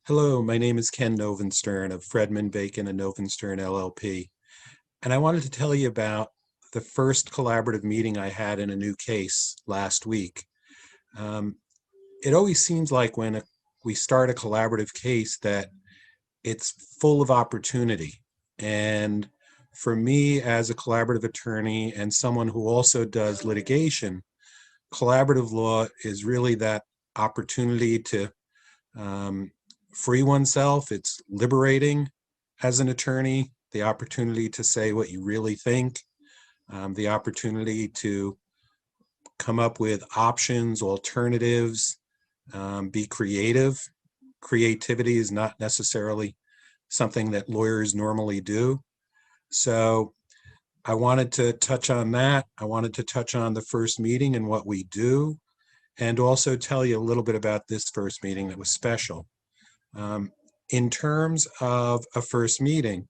Hello, my name is Ken Novenstern of Fredman, Baken, and Novenstern LLP. And I wanted to tell you about the first collaborative meeting I had in a new case last week. Um, it always seems like when we start a collaborative case that it's full of opportunity. And for me, as a collaborative attorney and someone who also does litigation, collaborative law is really that opportunity to um, free oneself. It's liberating as an attorney, the opportunity to say what you really think, the opportunity to come up with options, alternatives, be creative. Creativity is not necessarily something that lawyers normally do. So I wanted to touch on that. I wanted to touch on the first meeting and what we do, and also tell you a little bit about this first meeting that was special. Um, in terms of a first meeting,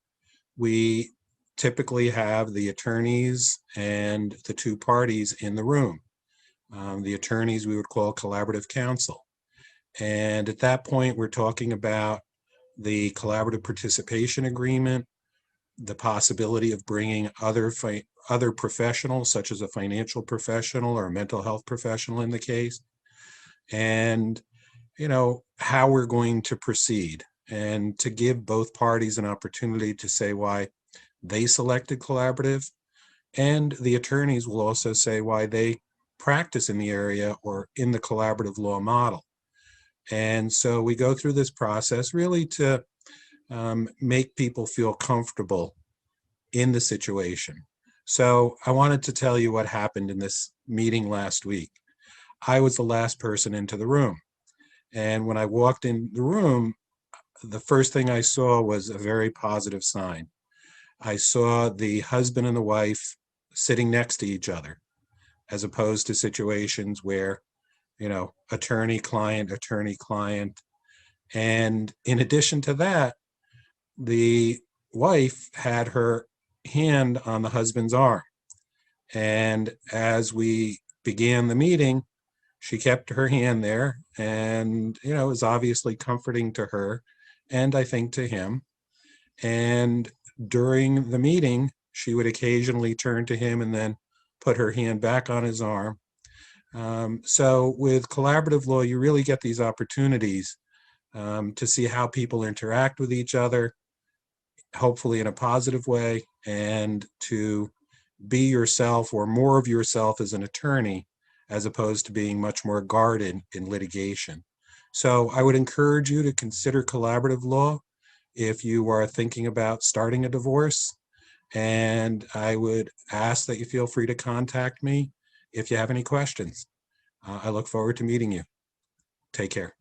we typically have the attorneys and the two parties in the room. The attorneys we would call collaborative counsel. And at that point, we're talking about the collaborative participation agreement, the possibility of bringing other professionals, such as a financial professional or a mental health professional in the case, and how we're going to proceed, and to give both parties an opportunity to say why they selected collaborative, and the attorneys will also say why they practice in the area or in the collaborative law model. And so we go through this process really to make people feel comfortable in the situation. So I wanted to tell you what happened in this meeting last week. I was the last person into the room. And when I walked in the room, the first thing I saw was a very positive sign. I saw the husband and the wife sitting next to each other, as opposed to situations where, attorney, client. And in addition to that, the wife had her hand on the husband's arm. And as we began the meeting, she kept her hand there, and it was obviously comforting to her, and I think to him. And during the meeting, she would occasionally turn to him and then put her hand back on his arm. So with collaborative law, you really get these opportunities to see how people interact with each other, hopefully in a positive way, and to be yourself or more of yourself as an attorney, as opposed to being much more guarded in litigation. So I would encourage you to consider collaborative law if you are thinking about starting a divorce. And I would ask that you feel free to contact me if you have any questions. I look forward to meeting you. Take care.